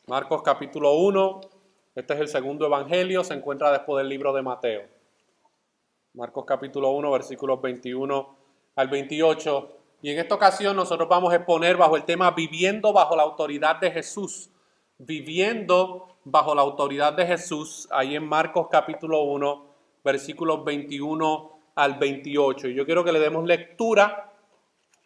Marcos capítulo 1, este es el segundo evangelio, se encuentra después del libro de Mateo. Marcos capítulo 1, versículos 21 al 28. Y en esta ocasión nosotros vamos a exponer bajo el tema Viviendo bajo la autoridad de Jesús. Viviendo bajo la autoridad de Jesús, ahí en Marcos capítulo 1, versículos 21 al 28. Y yo quiero que le demos lectura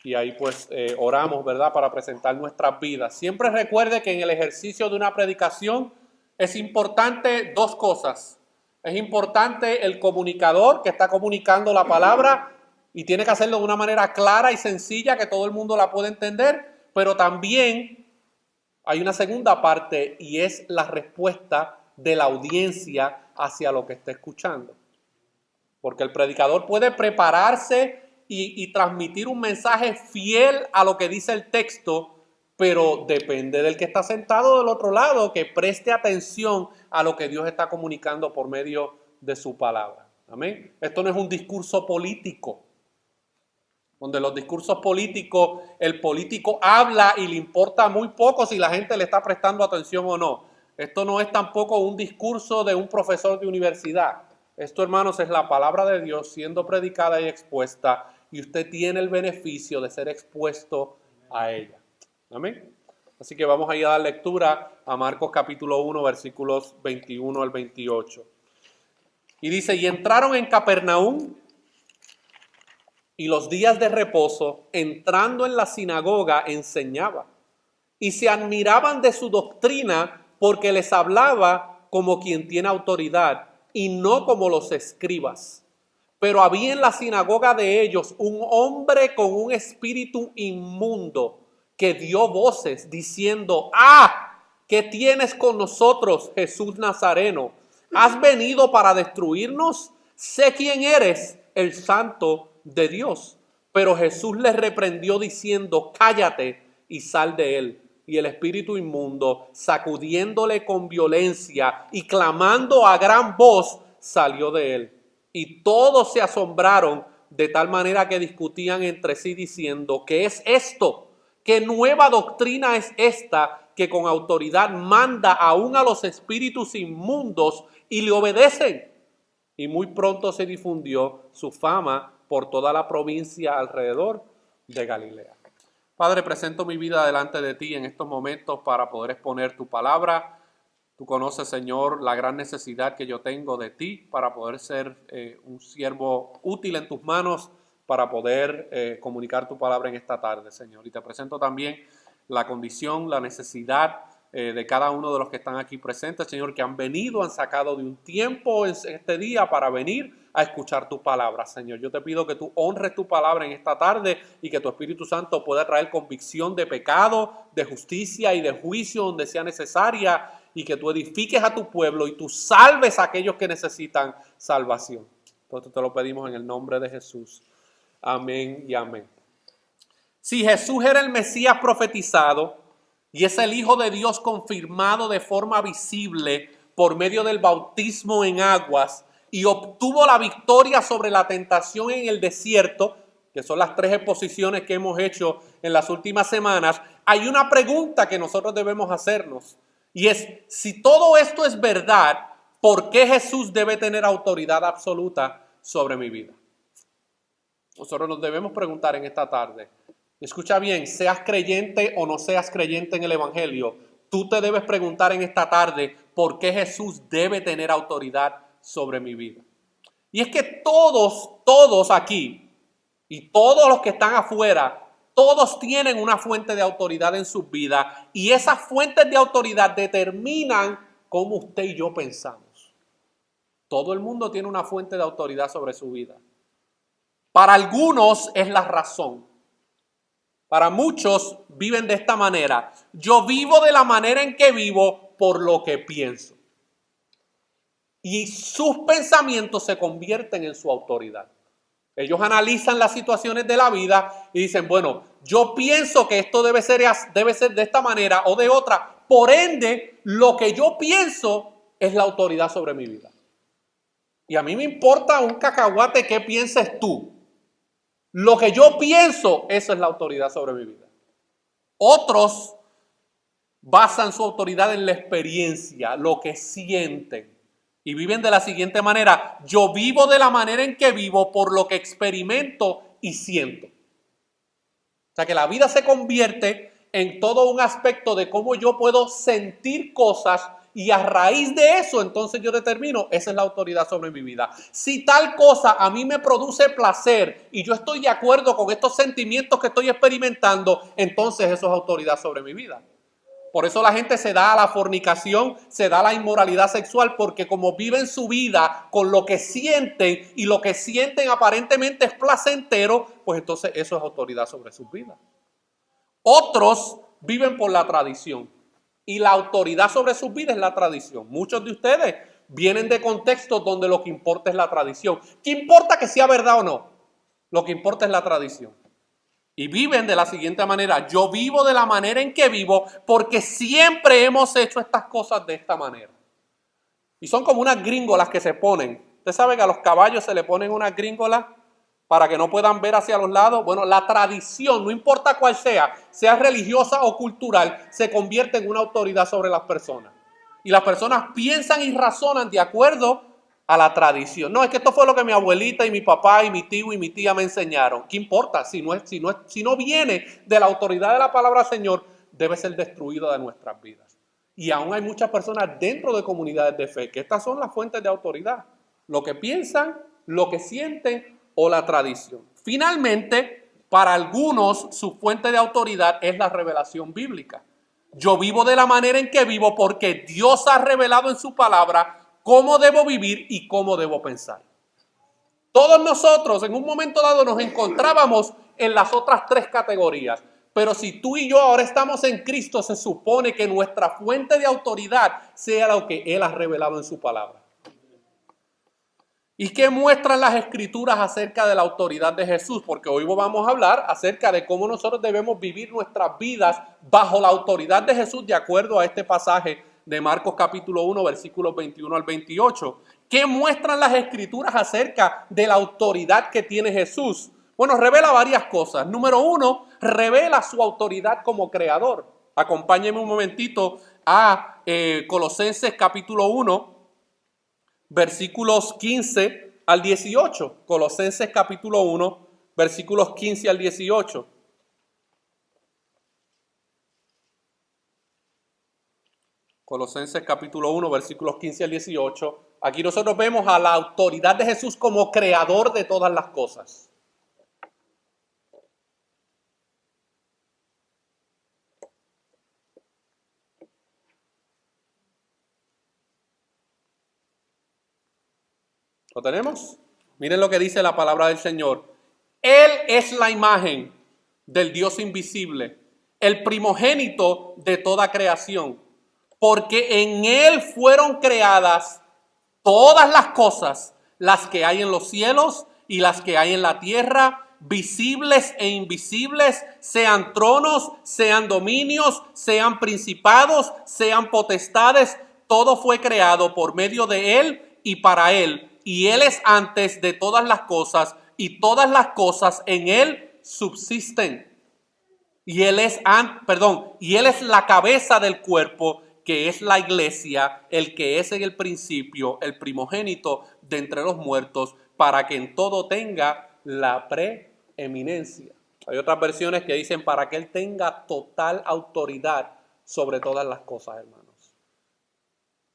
y ahí pues oramos, ¿verdad?, para presentar nuestras vidas. Siempre recuerde que en el ejercicio de una predicación es importante dos cosas. Es importante el comunicador que está comunicando la palabra y tiene que hacerlo de una manera clara y sencilla que todo el mundo la pueda entender, pero también hay una segunda parte y es la respuesta de la audiencia hacia lo que está escuchando. Porque el predicador puede prepararse y transmitir un mensaje fiel a lo que dice el texto, pero depende del que está sentado del otro lado, que preste atención a lo que Dios está comunicando por medio de su palabra. Amén. Esto no es un discurso político, donde los discursos políticos, el político habla y le importa muy poco si la gente le está prestando atención o no. Esto no es tampoco un discurso de un profesor de universidad. Esto, hermanos, es la palabra de Dios siendo predicada y expuesta, y usted tiene el beneficio de ser expuesto a ella. Amén. Así que vamos a ir a dar lectura a Marcos capítulo 1, versículos 21 al 28. Y dice, y entraron en Capernaum, y los días de reposo, entrando en la sinagoga, enseñaba. Y se admiraban de su doctrina, porque les hablaba como quien tiene autoridad, y no como los escribas. Pero había en la sinagoga de ellos un hombre con un espíritu inmundo que dio voces diciendo, ¡ah! ¿Qué tienes con nosotros, Jesús Nazareno? ¿Has venido para destruirnos? Sé quién eres, el Santo de Dios. Pero Jesús les reprendió diciendo, cállate y sal de él. Y el espíritu inmundo, sacudiéndole con violencia y clamando a gran voz, salió de él. Y todos se asombraron de tal manera que discutían entre sí diciendo, ¿qué es esto? ¿Qué nueva doctrina es esta que con autoridad manda aún a los espíritus inmundos y le obedecen? Y muy pronto se difundió su fama por toda la provincia alrededor de Galilea. Padre, presento mi vida delante de ti en estos momentos para poder exponer tu palabra. Tú conoces, Señor, la gran necesidad que yo tengo de ti para poder ser un siervo útil en tus manos, para poder comunicar tu palabra en esta tarde, Señor. Y te presento también la condición, la necesidad de cada uno de los que están aquí presentes, Señor, que han venido, han sacado de un tiempo en este día para venir a escuchar tu palabra, Señor. Yo te pido que tú honres tu palabra en esta tarde y que tu Espíritu Santo pueda traer convicción de pecado, de justicia y de juicio donde sea necesaria, y que tú edifiques a tu pueblo y tú salves a aquellos que necesitan salvación. Por esto te lo pedimos en el nombre de Jesús. Amén y amén. Si Jesús era el Mesías profetizado y es el Hijo de Dios confirmado de forma visible por medio del bautismo en aguas y obtuvo la victoria sobre la tentación en el desierto, que son las 3 exposiciones que hemos hecho en las últimas semanas, hay una pregunta que nosotros debemos hacernos. Y es, si todo esto es verdad, ¿por qué Jesús debe tener autoridad absoluta sobre mi vida? Nosotros nos debemos preguntar en esta tarde. Escucha bien, seas creyente o no seas creyente en el Evangelio, tú te debes preguntar en esta tarde, ¿por qué Jesús debe tener autoridad sobre mi vida? Y es que todos aquí y todos los que están afuera, todos tienen una fuente de autoridad en sus vidas, y esas fuentes de autoridad determinan cómo usted y yo pensamos. Todo el mundo tiene una fuente de autoridad sobre su vida. Para algunos es la razón. Para muchos viven de esta manera. Yo vivo de la manera en que vivo por lo que pienso. Y sus pensamientos se convierten en su autoridad. Ellos analizan las situaciones de la vida y dicen, bueno, yo pienso que esto debe ser de esta manera o de otra. Por ende, lo que yo pienso es la autoridad sobre mi vida. Y a mí me importa un cacahuate qué pienses tú. Lo que yo pienso, eso es la autoridad sobre mi vida. Otros basan su autoridad en la experiencia, lo que sienten. Y viven de la siguiente manera: yo vivo de la manera en que vivo por lo que experimento y siento. O sea que la vida se convierte en todo un aspecto de cómo yo puedo sentir cosas, y a raíz de eso entonces yo determino, esa es la autoridad sobre mi vida. Si tal cosa a mí me produce placer y yo estoy de acuerdo con estos sentimientos que estoy experimentando, entonces eso es autoridad sobre mi vida. Por eso la gente se da a la fornicación, se da a la inmoralidad sexual, porque como viven su vida con lo que sienten, y lo que sienten aparentemente es placentero, pues entonces eso es autoridad sobre sus vidas. Otros viven por la tradición, y la autoridad sobre sus vidas es la tradición. Muchos de ustedes vienen de contextos donde lo que importa es la tradición. ¿Qué importa que sea verdad o no? Lo que importa es la tradición. Y viven de la siguiente manera: yo vivo de la manera en que vivo porque siempre hemos hecho estas cosas de esta manera. Y son como unas gringolas que se ponen. Usted sabe que a los caballos se le ponen unas gringolas para que no puedan ver hacia los lados. Bueno, la tradición, no importa cuál sea religiosa o cultural, se convierte en una autoridad sobre las personas. Y las personas piensan y razonan de acuerdo a la tradición. No, es que esto fue lo que mi abuelita y mi papá y mi tío y mi tía me enseñaron. ¿Qué importa? Si no viene de la autoridad de la palabra Señor, debe ser destruido de nuestras vidas. Y aún hay muchas personas dentro de comunidades de fe que estas son las fuentes de autoridad: lo que piensan, lo que sienten o la tradición. Finalmente, para algunos su fuente de autoridad es la revelación bíblica. Yo vivo de la manera en que vivo porque Dios ha revelado en su palabra cómo debo vivir y cómo debo pensar. Todos nosotros en un momento dado nos encontrábamos en las otras tres categorías. Pero si tú y yo ahora estamos en Cristo, se supone que nuestra fuente de autoridad sea lo que Él ha revelado en su palabra. ¿Y qué muestran las Escrituras acerca de la autoridad de Jesús? Porque hoy vamos a hablar acerca de cómo nosotros debemos vivir nuestras vidas bajo la autoridad de Jesús, de acuerdo a este pasaje de Marcos capítulo 1, versículos 21 al 28. ¿Qué muestran las Escrituras acerca de la autoridad que tiene Jesús? Bueno, revela varias cosas. Número uno, revela su autoridad como creador. Acompáñenme un momentito a Colosenses capítulo 1, versículos 15 al 18. Colosenses capítulo 1, versículos 15 al 18. Colosenses capítulo 1, versículos 15 al 18. Aquí nosotros vemos a la autoridad de Jesús como creador de todas las cosas. ¿Lo tenemos? Miren lo que dice la palabra del Señor. Él es la imagen del Dios invisible, el primogénito de toda creación, porque en Él fueron creadas todas las cosas, las que hay en los cielos y las que hay en la tierra, visibles e invisibles, sean tronos, sean dominios, sean principados, sean potestades. Todo fue creado por medio de Él y para Él. Y Él es antes de todas las cosas, y todas las cosas en Él subsisten. Y Él es la cabeza del cuerpo, que es la iglesia, el que es en el principio, el primogénito de entre los muertos, para que en todo tenga la preeminencia. Hay otras versiones que dicen para que Él tenga total autoridad sobre todas las cosas, hermanos.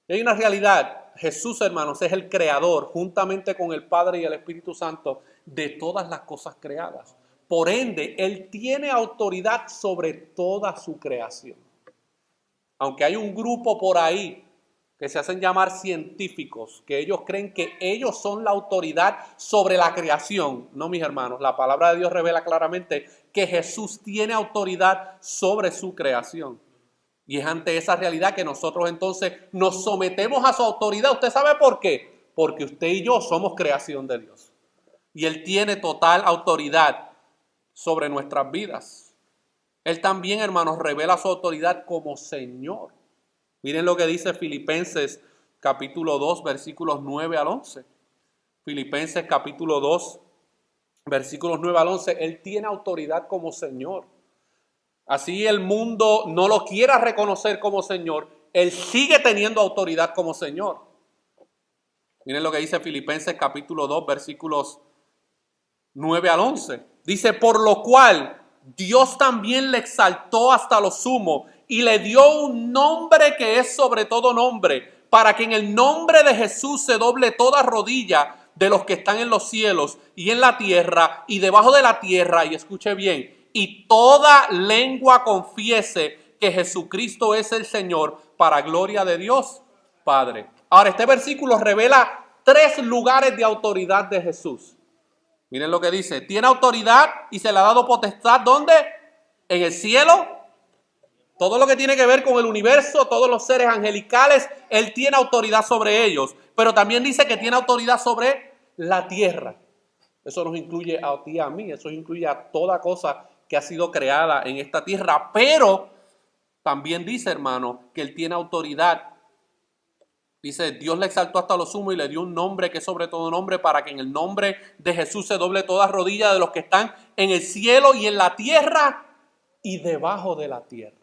Y hay una realidad: Jesús, hermanos, es el creador, juntamente con el Padre y el Espíritu Santo, de todas las cosas creadas. Por ende, Él tiene autoridad sobre toda su creación. Aunque hay un grupo por ahí que se hacen llamar científicos, que ellos creen que ellos son la autoridad sobre la creación. No, mis hermanos, la palabra de Dios revela claramente que Jesús tiene autoridad sobre su creación. Y es ante esa realidad que nosotros entonces nos sometemos a su autoridad. ¿Usted sabe por qué? Porque usted y yo somos creación de Dios. Y Él tiene total autoridad sobre nuestras vidas. Él también, hermanos, revela su autoridad como Señor. Miren lo que dice Filipenses capítulo 2, versículos 9 al 11. Filipenses capítulo 2, versículos 9 al 11. Él tiene autoridad como Señor. Así el mundo no lo quiera reconocer como Señor, Él sigue teniendo autoridad como Señor. Miren lo que dice Filipenses capítulo 2, versículos 9 al 11. Dice, por lo cual Dios también le exaltó hasta lo sumo y le dio un nombre que es sobre todo nombre, para que en el nombre de Jesús se doble toda rodilla de los que están en los cielos y en la tierra y debajo de la tierra, y escuche bien, y toda lengua confiese que Jesucristo es el Señor, para gloria de Dios Padre. Ahora, este versículo revela 3 lugares de autoridad de Jesús. Miren lo que dice, tiene autoridad y se le ha dado potestad, ¿dónde? En el cielo. Todo lo que tiene que ver con el universo, todos los seres angelicales, Él tiene autoridad sobre ellos. Pero también dice que tiene autoridad sobre la tierra. Eso nos incluye a ti y a mí, eso incluye a toda cosa que ha sido creada en esta tierra. Pero también dice, hermano, que Él tiene autoridad. Dice, Dios le exaltó hasta lo sumo y le dio un nombre que es sobre todo nombre, para que en el nombre de Jesús se doble toda rodilla de los que están en el cielo y en la tierra y debajo de la tierra.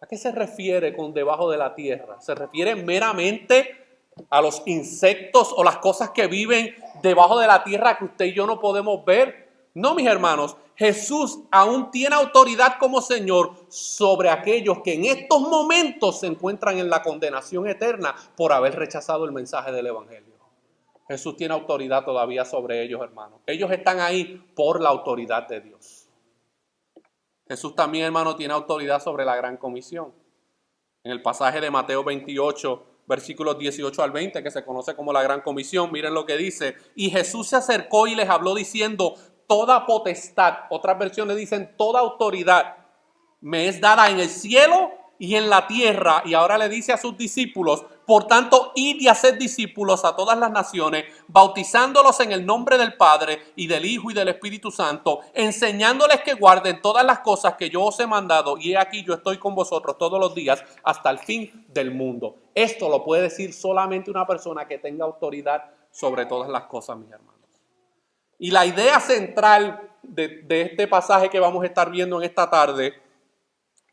¿A qué se refiere con debajo de la tierra? ¿Se refiere meramente a los insectos o las cosas que viven debajo de la tierra que usted y yo no podemos ver? No, mis hermanos, Jesús aún tiene autoridad como Señor sobre aquellos que en estos momentos se encuentran en la condenación eterna por haber rechazado el mensaje del Evangelio. Jesús tiene autoridad todavía sobre ellos, hermanos. Ellos están ahí por la autoridad de Dios. Jesús también, hermano, tiene autoridad sobre la gran comisión. En el pasaje de Mateo 28, versículos 18 al 20, que se conoce como la gran comisión, miren lo que dice. Y Jesús se acercó y les habló diciendo, toda potestad, otras versiones dicen toda autoridad, me es dada en el cielo y en la tierra. Y ahora le dice a sus discípulos, por tanto, id y haced discípulos a todas las naciones, bautizándolos en el nombre del Padre y del Hijo y del Espíritu Santo, enseñándoles que guarden todas las cosas que yo os he mandado, y he aquí yo estoy con vosotros todos los días hasta el fin del mundo. Esto lo puede decir solamente una persona que tenga autoridad sobre todas las cosas, mis hermanos. Y la idea central de este pasaje que vamos a estar viendo en esta tarde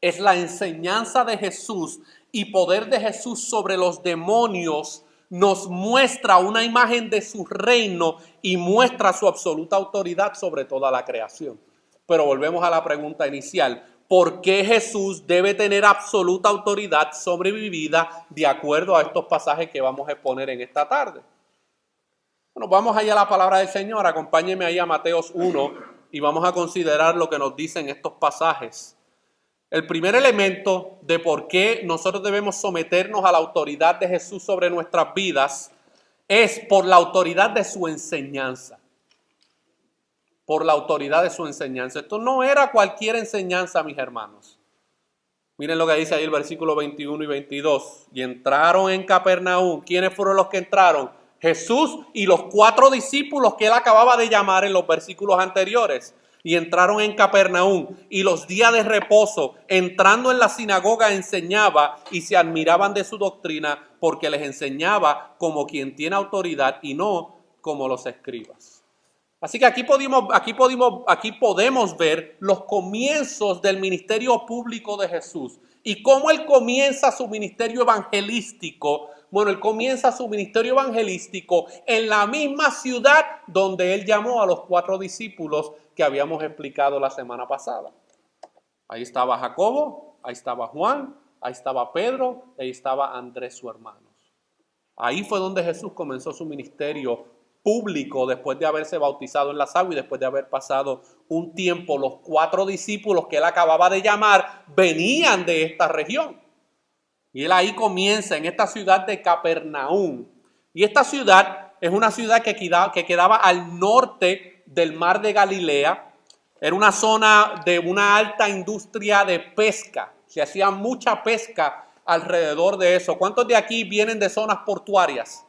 es la enseñanza de Jesús y poder de Jesús sobre los demonios. Nos muestra una imagen de su reino y muestra su absoluta autoridad sobre toda la creación. Pero volvemos a la pregunta inicial. ¿Por qué Jesús debe tener absoluta autoridad sobre mi vida de acuerdo a estos pasajes que vamos a exponer en esta tarde? Bueno, vamos allá a la palabra del Señor. Acompáñenme ahí a Mateos 1 y vamos a considerar lo que nos dicen estos pasajes. El primer elemento de por qué nosotros debemos someternos a la autoridad de Jesús sobre nuestras vidas es por la autoridad de su enseñanza. Por la autoridad de su enseñanza. Esto no era cualquier enseñanza, mis hermanos. Miren lo que dice ahí el versículo 21 y 22. Y entraron en Capernaum. ¿Quiénes fueron los que entraron? Jesús y los 4 discípulos que él acababa de llamar en los versículos anteriores. Y entraron en Capernaum, y los días de reposo, entrando en la sinagoga, enseñaba, y se admiraban de su doctrina, porque les enseñaba como quien tiene autoridad y no como los escribas. Así que aquí podemos ver los comienzos del ministerio público de Jesús y cómo él comienza su ministerio evangelístico. Bueno, él comienza su ministerio evangelístico en la misma ciudad donde él llamó a los 4 discípulos que habíamos explicado la semana pasada. Ahí estaba Jacobo, ahí estaba Juan, ahí estaba Pedro, ahí estaba Andrés, su hermano. Ahí fue donde Jesús comenzó su ministerio público después de haberse bautizado en las aguas y después de haber pasado un tiempo. Los 4 discípulos que él acababa de llamar venían de esta región. Y él ahí comienza en esta ciudad de Capernaum. Y esta ciudad es una ciudad que quedaba al norte del mar de Galilea. Era una zona de una alta industria de pesca. Se hacía mucha pesca alrededor de eso. ¿Cuántos de aquí vienen de zonas portuarias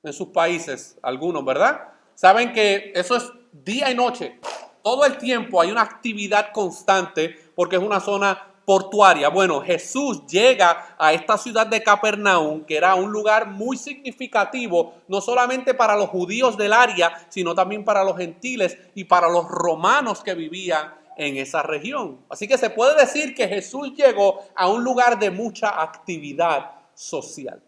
en sus países? Algunos, ¿verdad? Saben que eso es día y noche. Todo el tiempo hay una actividad constante porque es una zona portuaria. Bueno, Jesús llega a esta ciudad de Capernaum, que era un lugar muy significativo, no solamente para los judíos del área, sino también para los gentiles y para los romanos que vivían en esa región. Así que se puede decir que Jesús llegó a un lugar de mucha actividad social.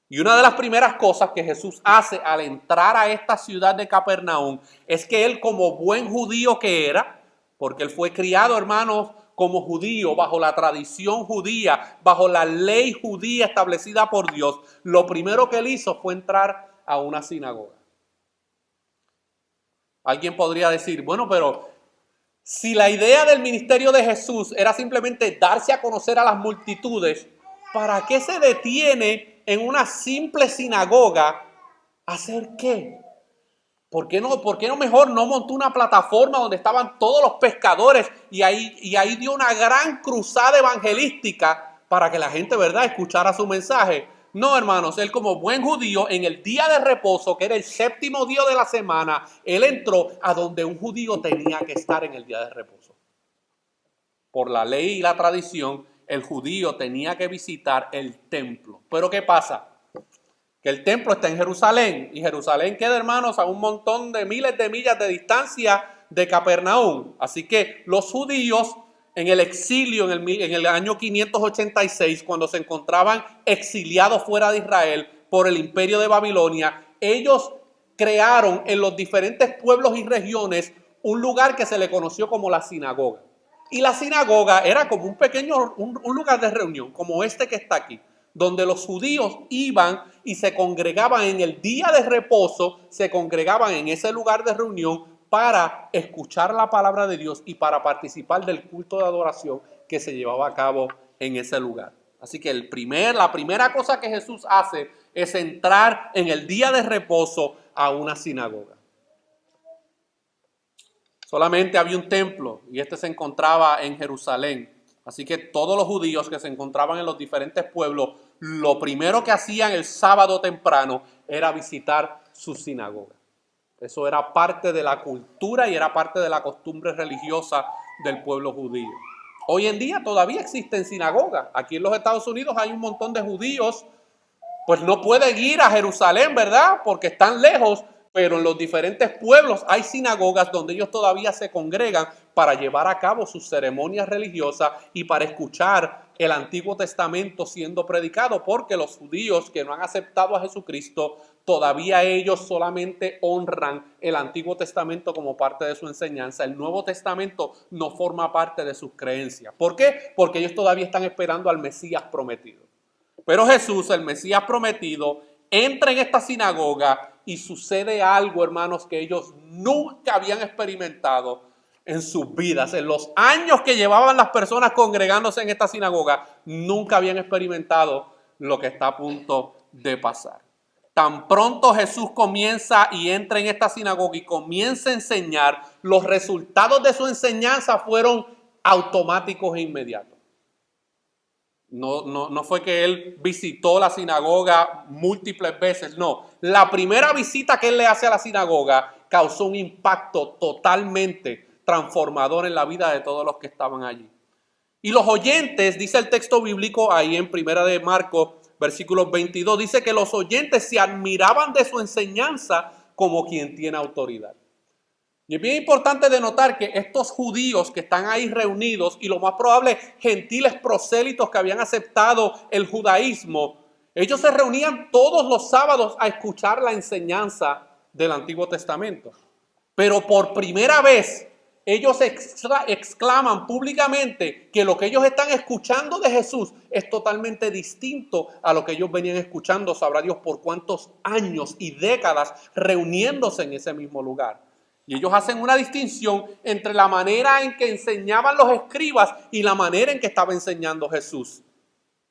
Y una de las primeras cosas que Jesús hace al entrar a esta ciudad de Capernaum es que él, como buen judío que era, porque él fue criado, hermanos, como judío, bajo la tradición judía, bajo la ley judía establecida por Dios, lo primero que él hizo fue entrar a una sinagoga. Alguien podría decir, bueno, pero si la idea del ministerio de Jesús era simplemente darse a conocer a las multitudes, ¿para qué se detiene en una simple sinagoga a hacer qué? ¿Por qué no mejor no montó una plataforma donde estaban todos los pescadores y ahí dio una gran cruzada evangelística para que la gente, ¿verdad?, escuchara su mensaje? No, hermanos, él como buen judío, en el día de reposo, que era el séptimo día de la semana, él entró a donde un judío tenía que estar en el día de reposo. Por la ley y la tradición, el judío tenía que visitar el templo. Pero ¿qué pasa? Que el templo está en Jerusalén, y Jerusalén queda, hermanos, a un montón de miles de millas de distancia de Capernaum. Así que los judíos en el exilio en el año 586, cuando se encontraban exiliados fuera de Israel por el imperio de Babilonia, ellos crearon en los diferentes pueblos y regiones un lugar que se le conoció como la sinagoga. Y la sinagoga era como un lugar de reunión, como este que está aquí, donde los judíos iban y se congregaban en el día de reposo, se congregaban en ese lugar de reunión para escuchar la palabra de Dios y para participar del culto de adoración que se llevaba a cabo en ese lugar. Así que la primera cosa que Jesús hace es entrar en el día de reposo a una sinagoga. Solamente había un templo y este se encontraba en Jerusalén. Así que todos los judíos que se encontraban en los diferentes pueblos, lo primero que hacían el sábado temprano era visitar su sinagoga. Eso era parte de la cultura y era parte de la costumbre religiosa del pueblo judío. Hoy en día todavía existen sinagogas. Aquí en los Estados Unidos hay un montón de judíos, pues no pueden ir a Jerusalén, ¿verdad? Porque están lejos. Pero en los diferentes pueblos hay sinagogas donde ellos todavía se congregan para llevar a cabo sus ceremonias religiosas y para escuchar el Antiguo Testamento siendo predicado, porque los judíos que no han aceptado a Jesucristo, todavía ellos solamente honran el Antiguo Testamento como parte de su enseñanza. El Nuevo Testamento no forma parte de sus creencias. ¿Por qué? Porque ellos todavía están esperando al Mesías prometido. Pero Jesús, el Mesías prometido, entra en esta sinagoga y sucede algo, hermanos, que ellos nunca habían experimentado en sus vidas. En los años que llevaban las personas congregándose en esta sinagoga, nunca habían experimentado lo que está a punto de pasar. Tan pronto Jesús comienza y entra en esta sinagoga y comienza a enseñar, los resultados de su enseñanza fueron automáticos e inmediatos. No fue que él visitó la sinagoga múltiples veces, no. La primera visita que él le hace a la sinagoga causó un impacto totalmente transformador en la vida de todos los que estaban allí. Y los oyentes, dice el texto bíblico ahí en Primera de Marcos, versículos 22, dice que los oyentes se admiraban de su enseñanza como quien tiene autoridad. Y es bien importante de notar que estos judíos que están ahí reunidos y lo más probable gentiles prosélitos que habían aceptado el judaísmo, ellos se reunían todos los sábados a escuchar la enseñanza del Antiguo Testamento. Pero por primera vez ellos exclaman públicamente que lo que ellos están escuchando de Jesús es totalmente distinto a lo que ellos venían escuchando, sabrá Dios por cuántos años y décadas reuniéndose en ese mismo lugar. Y ellos hacen una distinción entre la manera en que enseñaban los escribas y la manera en que estaba enseñando Jesús.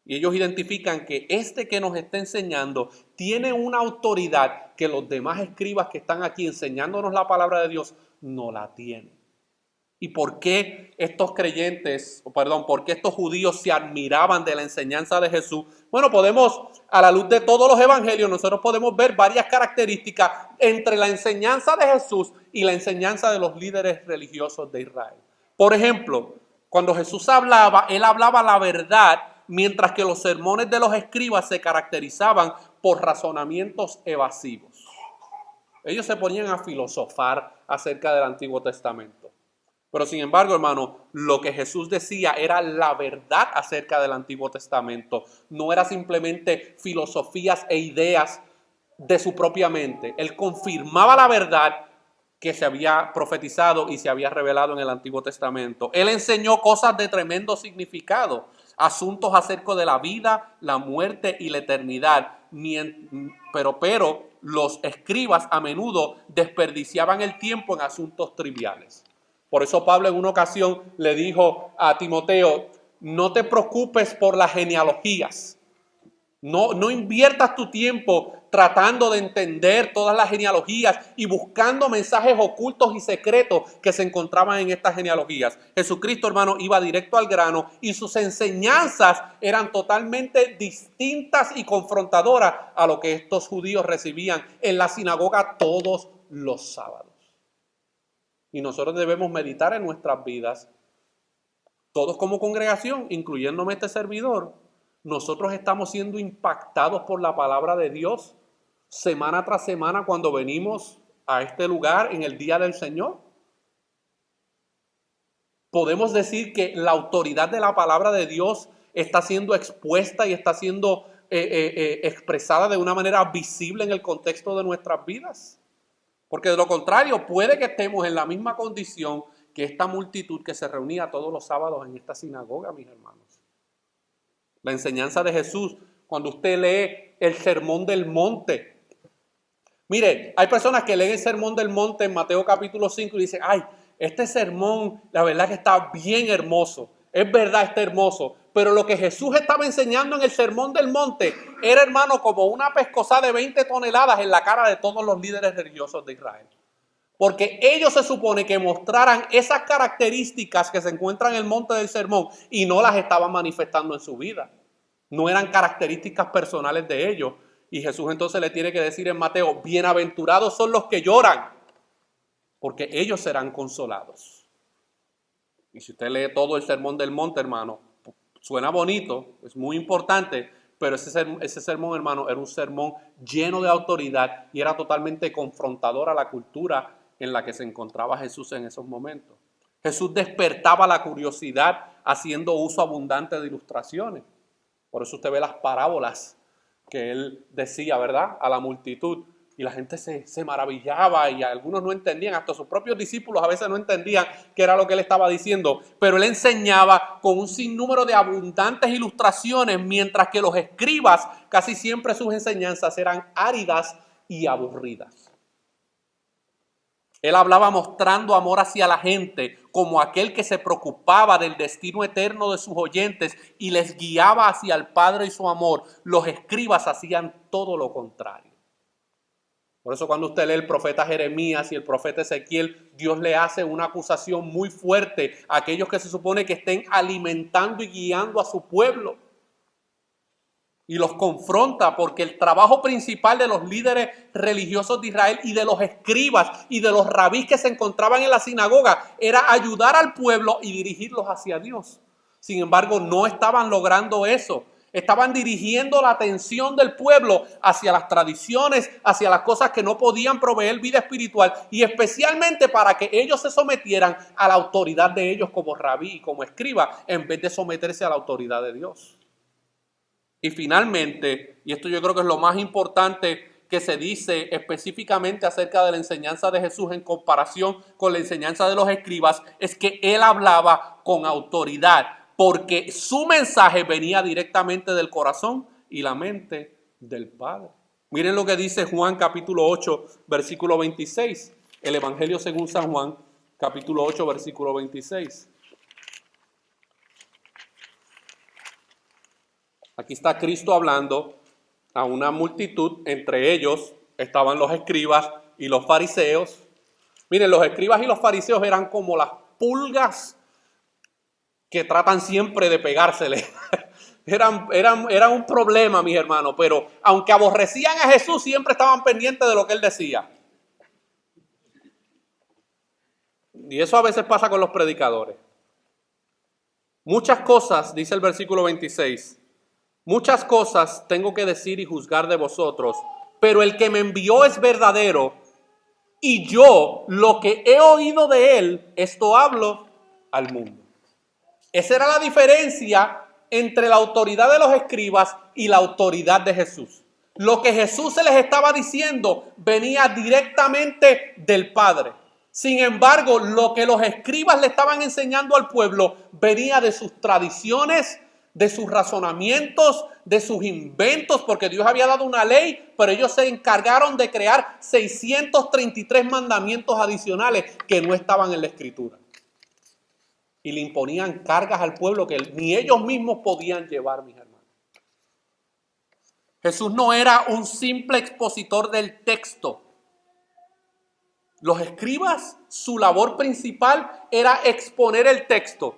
Y ellos identifican que este que nos está enseñando tiene una autoridad que los demás escribas que están aquí enseñándonos la palabra de Dios no la tienen. ¿Y por qué estos por qué estos judíos se admiraban de la enseñanza de Jesús? Bueno, a la luz de todos los evangelios, nosotros podemos ver varias características entre la enseñanza de Jesús y la enseñanza de los líderes religiosos de Israel. Por ejemplo, cuando Jesús hablaba, él hablaba la verdad, mientras que los sermones de los escribas se caracterizaban por razonamientos evasivos. Ellos se ponían a filosofar acerca del Antiguo Testamento. Pero sin embargo, hermano, lo que Jesús decía era la verdad acerca del Antiguo Testamento. No era simplemente filosofías e ideas de su propia mente. Él confirmaba la verdad que se había profetizado y se había revelado en el Antiguo Testamento. Él enseñó cosas de tremendo significado, asuntos acerca de la vida, la muerte y la eternidad. Pero los escribas a menudo desperdiciaban el tiempo en asuntos triviales. Por eso Pablo en una ocasión le dijo a Timoteo, no te preocupes por las genealogías. No inviertas tu tiempo tratando de entender todas las genealogías y buscando mensajes ocultos y secretos que se encontraban en estas genealogías. Jesucristo, hermano, iba directo al grano y sus enseñanzas eran totalmente distintas y confrontadoras a lo que estos judíos recibían en la sinagoga todos los sábados. Y nosotros debemos meditar en nuestras vidas, todos como congregación, incluyéndome este servidor. Nosotros estamos siendo impactados por la palabra de Dios semana tras semana cuando venimos a este lugar en el día del Señor. Podemos decir que la autoridad de la palabra de Dios está siendo expuesta y está siendo expresada de una manera visible en el contexto de nuestras vidas. Porque de lo contrario, puede que estemos en la misma condición que esta multitud que se reunía todos los sábados en esta sinagoga, mis hermanos. La enseñanza de Jesús, cuando usted lee el Sermón del Monte. Mire, hay personas que leen el Sermón del Monte en Mateo capítulo 5 y dicen, ay, este sermón, la verdad que está bien hermoso. Es verdad, está hermoso. Pero lo que Jesús estaba enseñando en el Sermón del Monte era, hermano, como una pescosada de 20 toneladas en la cara de todos los líderes religiosos de Israel. Porque ellos se supone que mostraran esas características que se encuentran en el monte del sermón y no las estaban manifestando en su vida. No eran características personales de ellos. Y Jesús entonces le tiene que decir en Mateo, bienaventurados son los que lloran, porque ellos serán consolados. Y si usted lee todo el sermón del monte, hermano, suena bonito, es muy importante, pero ese sermón, hermano, era un sermón lleno de autoridad y era totalmente confrontador a la cultura en la que se encontraba Jesús en esos momentos. Jesús despertaba la curiosidad haciendo uso abundante de ilustraciones. Por eso usted ve las parábolas que él decía, ¿verdad?, a la multitud. Y la gente se maravillaba y algunos no entendían, hasta sus propios discípulos a veces no entendían qué era lo que él estaba diciendo. Pero él enseñaba con un sinnúmero de abundantes ilustraciones, mientras que los escribas casi siempre sus enseñanzas eran áridas y aburridas. Él hablaba mostrando amor hacia la gente como aquel que se preocupaba del destino eterno de sus oyentes y les guiaba hacia el Padre y su amor. Los escribas hacían todo lo contrario. Por eso cuando usted lee el profeta Jeremías y el profeta Ezequiel, Dios le hace una acusación muy fuerte a aquellos que se supone que estén alimentando y guiando a su pueblo. Y los confronta porque el trabajo principal de los líderes religiosos de Israel y de los escribas y de los rabís que se encontraban en la sinagoga era ayudar al pueblo y dirigirlos hacia Dios. Sin embargo, no estaban logrando eso. Estaban dirigiendo la atención del pueblo hacia las tradiciones, hacia las cosas que no podían proveer vida espiritual y especialmente para que ellos se sometieran a la autoridad de ellos como rabí y como escriba en vez de someterse a la autoridad de Dios. Y finalmente, y esto yo creo que es lo más importante que se dice específicamente acerca de la enseñanza de Jesús en comparación con la enseñanza de los escribas, es que él hablaba con autoridad, porque su mensaje venía directamente del corazón y la mente del Padre. Miren lo que dice Juan capítulo 8, versículo 26. El Evangelio según San Juan, capítulo 8, versículo 26. Aquí está Cristo hablando a una multitud, entre ellos estaban los escribas y los fariseos. Miren, los escribas y los fariseos eran como las pulgas que tratan siempre de pegársele. Eran un problema, mis hermanos, pero aunque aborrecían a Jesús, siempre estaban pendientes de lo que él decía. Y eso a veces pasa con los predicadores. Muchas cosas, dice el versículo 26, muchas cosas tengo que decir y juzgar de vosotros, pero el que me envió es verdadero y yo lo que he oído de él, esto hablo al mundo. Esa era la diferencia entre la autoridad de los escribas y la autoridad de Jesús. Lo que Jesús se les estaba diciendo venía directamente del Padre. Sin embargo, lo que los escribas le estaban enseñando al pueblo venía de sus tradiciones, de sus razonamientos, de sus inventos, porque Dios había dado una ley, pero ellos se encargaron de crear 633 mandamientos adicionales que no estaban en la Escritura. Y le imponían cargas al pueblo que ni ellos mismos podían llevar, mis hermanos. Jesús no era un simple expositor del texto. Los escribas, su labor principal era exponer el texto.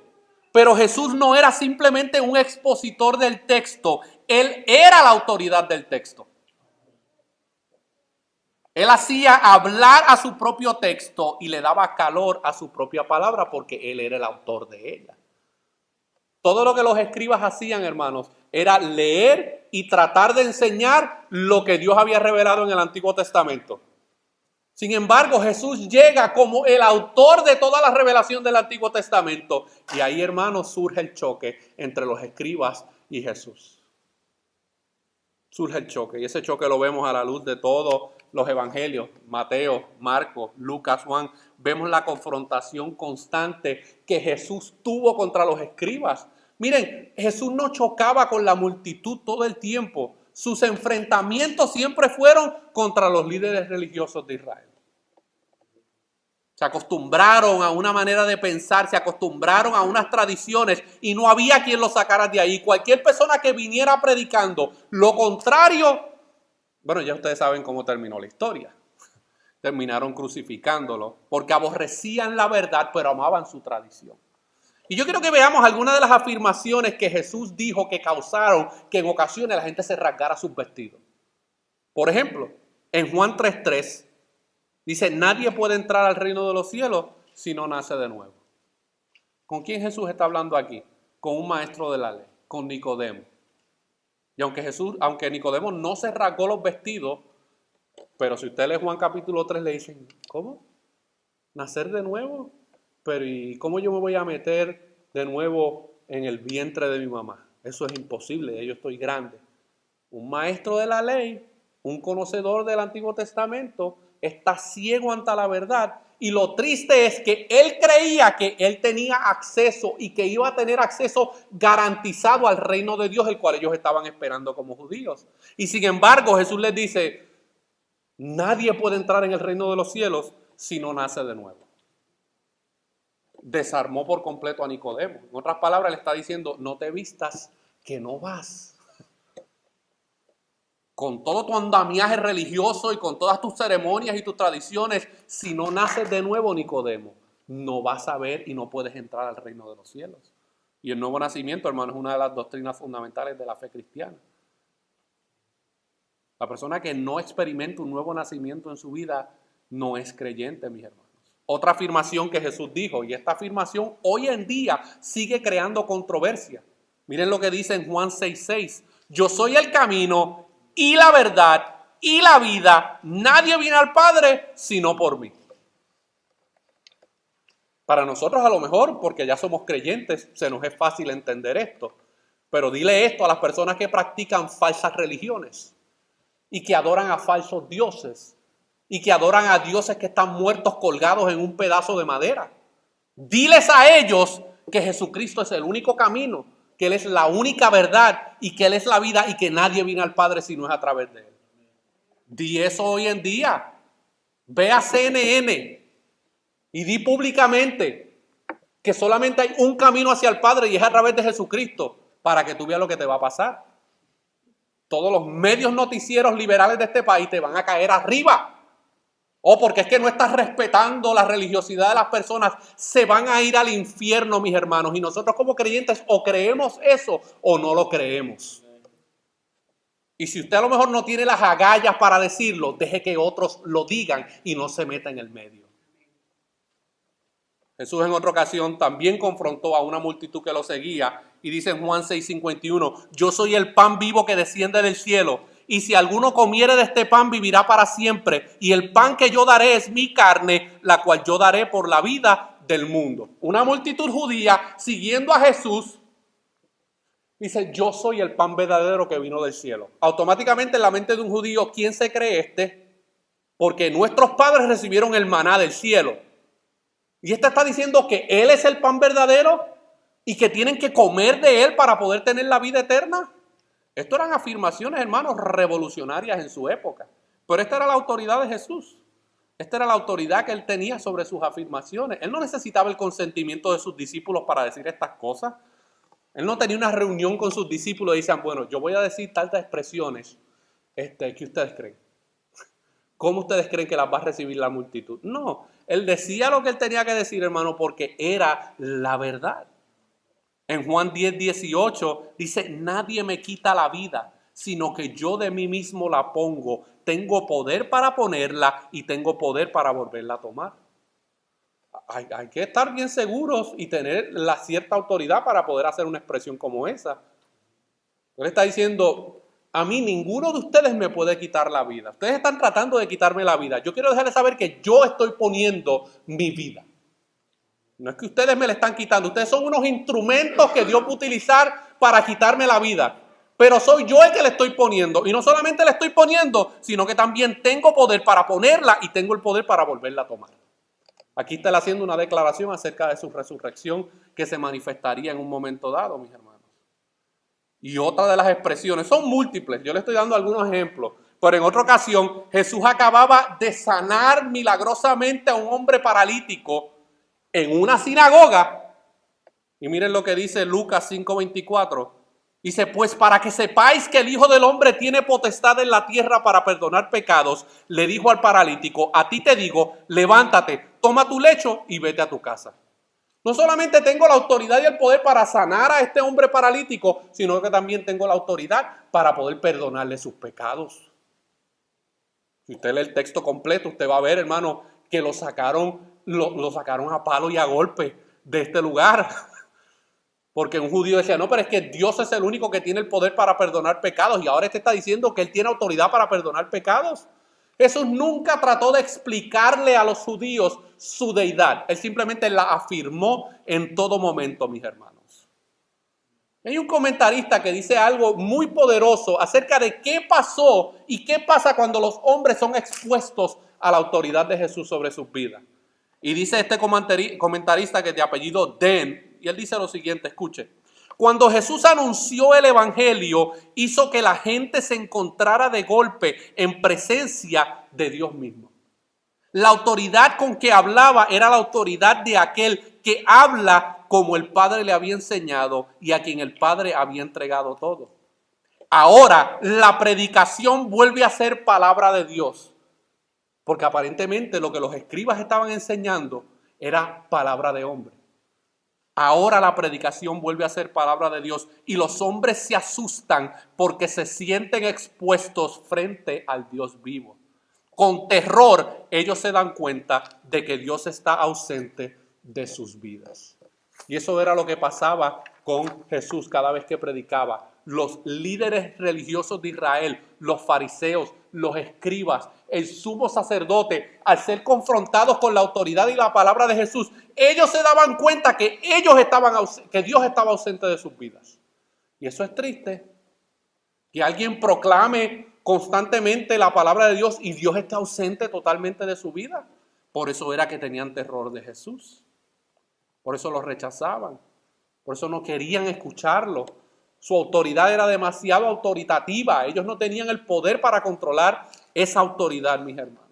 Pero Jesús no era simplemente un expositor del texto. Él era la autoridad del texto. Él hacía hablar a su propio texto y le daba calor a su propia palabra porque él era el autor de ella. Todo lo que los escribas hacían, hermanos, era leer y tratar de enseñar lo que Dios había revelado en el Antiguo Testamento. Sin embargo, Jesús llega como el autor de toda la revelación del Antiguo Testamento. Y ahí, hermanos, surge el choque entre los escribas y Jesús. Surge el choque, y ese choque lo vemos a la luz de todos los evangelios, Mateo, Marcos, Lucas, Juan. Vemos la confrontación constante que Jesús tuvo contra los escribas. Miren, Jesús no chocaba con la multitud todo el tiempo. Sus enfrentamientos siempre fueron contra los líderes religiosos de Israel. Se acostumbraron a una manera de pensar, se acostumbraron a unas tradiciones y no había quien los sacara de ahí. Cualquier persona que viniera predicando lo contrario, bueno, ya ustedes saben cómo terminó la historia. Terminaron crucificándolo porque aborrecían la verdad, pero amaban su tradición. Y yo quiero que veamos algunas de las afirmaciones que Jesús dijo que causaron que en ocasiones la gente se rasgara sus vestidos. Por ejemplo, en Juan 3:3 dice, nadie puede entrar al reino de los cielos si no nace de nuevo. ¿Con quién Jesús está hablando aquí? Con un maestro de la ley, con Nicodemo. Y aunque Nicodemo no se rasgó los vestidos, pero si usted lee Juan capítulo 3 le dicen, ¿cómo? ¿Nacer de nuevo? Pero ¿y cómo yo me voy a meter de nuevo en el vientre de mi mamá? Eso es imposible, yo estoy grande. Un maestro de la ley, un conocedor del Antiguo Testamento, está ciego ante la verdad. Y lo triste es que él creía que él tenía acceso y que iba a tener acceso garantizado al reino de Dios, el cual ellos estaban esperando como judíos. Y sin embargo, Jesús les dice, nadie puede entrar en el reino de los cielos si no nace de nuevo. Desarmó por completo a Nicodemo. En otras palabras, le está diciendo, no te vistas que no vas. Con todo tu andamiaje religioso y con todas tus ceremonias y tus tradiciones, si no naces de nuevo, Nicodemo, no vas a ver y no puedes entrar al reino de los cielos. Y el nuevo nacimiento, hermano, es una de las doctrinas fundamentales de la fe cristiana. La persona que no experimenta un nuevo nacimiento en su vida no es creyente, mis hermanos. Otra afirmación que Jesús dijo, y esta afirmación hoy en día sigue creando controversia. Miren lo que dice en Juan 6:6. Yo soy el camino y la verdad y la vida. Nadie viene al Padre sino por mí. Para nosotros a lo mejor, porque ya somos creyentes, se nos es fácil entender esto. Pero dile esto a las personas que practican falsas religiones y que adoran a falsos dioses y que adoran a dioses que están muertos colgados en un pedazo de madera. Diles a ellos que Jesucristo es el único camino, que Él es la única verdad y que Él es la vida y que nadie viene al Padre si no es a través de Él. Di eso hoy en día. Ve a CNN y di públicamente que solamente hay un camino hacia el Padre y es a través de Jesucristo para que tú veas lo que te va a pasar. Todos los medios noticieros liberales de este país te van a caer arriba. O porque es que no estás respetando la religiosidad de las personas, se van a ir al infierno, mis hermanos. Y nosotros como creyentes o creemos eso o no lo creemos. Y si usted a lo mejor no tiene las agallas para decirlo, deje que otros lo digan y no se meta en el medio. Jesús en otra ocasión también confrontó a una multitud que lo seguía y dice en Juan 6:51, yo soy el pan vivo que desciende del cielo. y si alguno comiere de este pan vivirá para siempre, y el pan que yo daré es mi carne, la cual yo daré por la vida del mundo. Una multitud judía siguiendo a Jesús dice, yo soy el pan verdadero que vino del cielo. Automáticamente en la mente de un judío, ¿quién se cree este? Porque nuestros padres recibieron el maná del cielo. Y este está diciendo que Él es el pan verdadero y que tienen que comer de Él para poder tener la vida eterna. Esto eran afirmaciones, hermanos, revolucionarias en su época. Pero esta era la autoridad de Jesús. Esta era la autoridad que Él tenía sobre sus afirmaciones. Él no necesitaba el consentimiento de sus discípulos para decir estas cosas. Él no tenía una reunión con sus discípulos y decían, bueno, yo voy a decir tantas expresiones que ustedes creen. ¿Cómo ustedes creen que las va a recibir la multitud? No, Él decía lo que Él tenía que decir, hermano, porque era la verdad. En Juan 10:18 dice, nadie me quita la vida, sino que yo de mí mismo la pongo. Tengo poder para ponerla y tengo poder para volverla a tomar. Hay que estar bien seguros y tener la cierta autoridad para poder hacer una expresión como esa. Él está diciendo, a mí ninguno de ustedes me puede quitar la vida. Ustedes están tratando de quitarme la vida. Yo quiero dejarles saber que yo estoy poniendo mi vida. No es que ustedes me la están quitando. Ustedes son unos instrumentos que Dios va a utilizar para quitarme la vida. Pero soy yo el que le estoy poniendo. Y no solamente le estoy poniendo, sino que también tengo poder para ponerla y tengo el poder para volverla a tomar. Aquí está él haciendo una declaración acerca de su resurrección que se manifestaría en un momento dado, mis hermanos. Y otra de las expresiones, son múltiples, yo le estoy dando algunos ejemplos, pero en otra ocasión Jesús acababa de sanar milagrosamente a un hombre paralítico en una sinagoga. Y miren lo que dice Lucas 5:24. Dice, pues para que sepáis que el Hijo del Hombre tiene potestad en la tierra para perdonar pecados, le dijo al paralítico, a ti te digo, levántate, toma tu lecho y vete a tu casa. No solamente tengo la autoridad y el poder para sanar a este hombre paralítico, sino que también tengo la autoridad para poder perdonarle sus pecados. Si usted lee el texto completo, usted va a ver, hermano, que lo sacaron a palo y a golpe de este lugar. Porque un judío decía, no, pero es que Dios es el único que tiene el poder para perdonar pecados. Y ahora este está diciendo que Él tiene autoridad para perdonar pecados. Jesús nunca trató de explicarle a los judíos su deidad. Él simplemente la afirmó en todo momento, mis hermanos. Hay un comentarista que dice algo muy poderoso acerca de qué pasó y qué pasa cuando los hombres son expuestos a la autoridad de Jesús sobre sus vidas. Y dice este comentarista que es de apellido Den, y él dice lo siguiente, escuche. Cuando Jesús anunció el evangelio, hizo que la gente se encontrara de golpe en presencia de Dios mismo. La autoridad con que hablaba era la autoridad de aquel que habla como el Padre le había enseñado y a quien el Padre había entregado todo. Ahora la predicación vuelve a ser palabra de Dios, porque aparentemente lo que los escribas estaban enseñando era palabra de hombre. Ahora la predicación vuelve a ser palabra de Dios y los hombres se asustan porque se sienten expuestos frente al Dios vivo. Con terror ellos se dan cuenta de que Dios está ausente de sus vidas. Y eso era lo que pasaba con Jesús cada vez que predicaba. Los líderes religiosos de Israel, los fariseos, los escribas, el sumo sacerdote, al ser confrontados con la autoridad y la palabra de Jesús, ellos se daban cuenta que que Dios estaba ausente de sus vidas. Y eso es triste, que alguien proclame constantemente la palabra de Dios y Dios está ausente totalmente de su vida. Por eso era que tenían terror de Jesús. Por eso lo rechazaban. Por eso no querían escucharlo. Su autoridad era demasiado autoritativa. Ellos no tenían el poder para controlar esa autoridad, mis hermanos.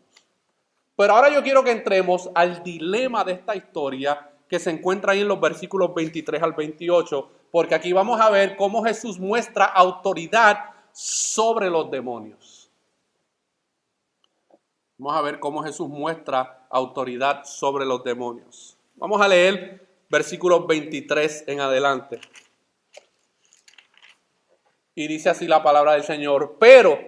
Pero ahora yo quiero que entremos al dilema de esta historia que se encuentra ahí en los versículos 23 al 28, porque aquí vamos a ver cómo Jesús muestra autoridad sobre los demonios. Vamos a ver cómo Jesús muestra autoridad sobre los demonios. Vamos a leer versículos 23 en adelante. Y dice así la palabra del Señor. Pero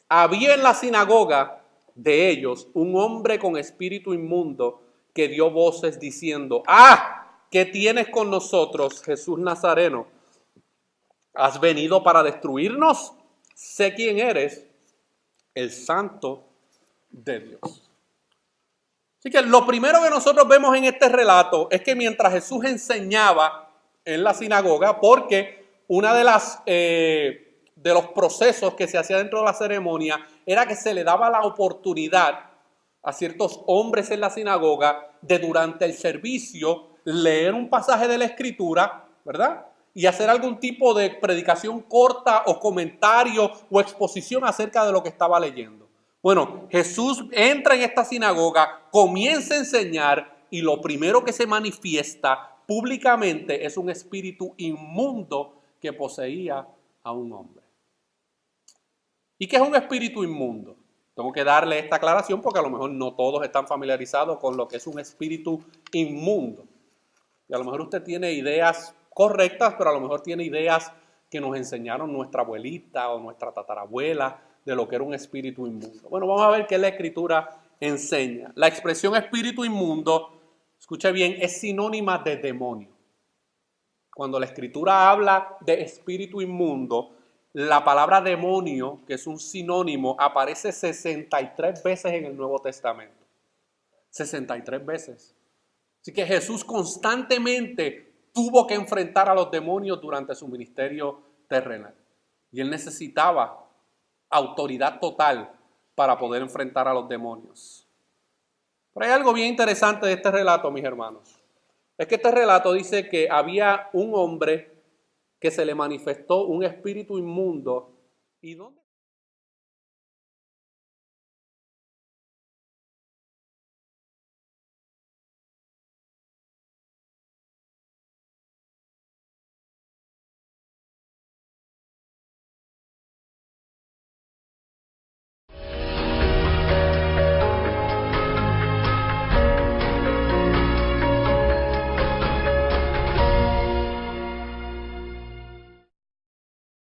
había en la sinagoga de ellos un hombre con espíritu inmundo que dio voces diciendo: ¡Ah! ¿Qué tienes con nosotros, Jesús Nazareno? ¿Has venido para destruirnos? Sé quién eres, el Santo de Dios. Así que lo primero que nosotros vemos en este relato es que mientras Jesús enseñaba en la sinagoga, porque una de los procesos que se hacía dentro de la ceremonia era que se le daba la oportunidad a ciertos hombres en la sinagoga de durante el servicio leer un pasaje de la Escritura, ¿verdad? Y hacer algún tipo de predicación corta o comentario o exposición acerca de lo que estaba leyendo. Bueno, Jesús entra en esta sinagoga, comienza a enseñar y lo primero que se manifiesta públicamente es un espíritu inmundo que poseía a un hombre. ¿Y qué es un espíritu inmundo? Tengo que darle esta aclaración porque a lo mejor no todos están familiarizados con lo que es un espíritu inmundo. Y a lo mejor usted tiene ideas correctas, pero a lo mejor tiene ideas que nos enseñaron nuestra abuelita o nuestra tatarabuela de lo que era un espíritu inmundo. Bueno, vamos a ver qué la Escritura enseña. La expresión espíritu inmundo, escuche bien, es sinónima de demonio. Cuando la Escritura habla de espíritu inmundo, la palabra demonio, que es un sinónimo, aparece 63 veces en el Nuevo Testamento. 63 veces. Así que Jesús constantemente tuvo que enfrentar a los demonios durante su ministerio terrenal. Y él necesitaba autoridad total para poder enfrentar a los demonios. Pero hay algo bien interesante de este relato, mis hermanos. Es que este relato dice que había un hombre que se le manifestó un espíritu inmundo. ¿Y dónde?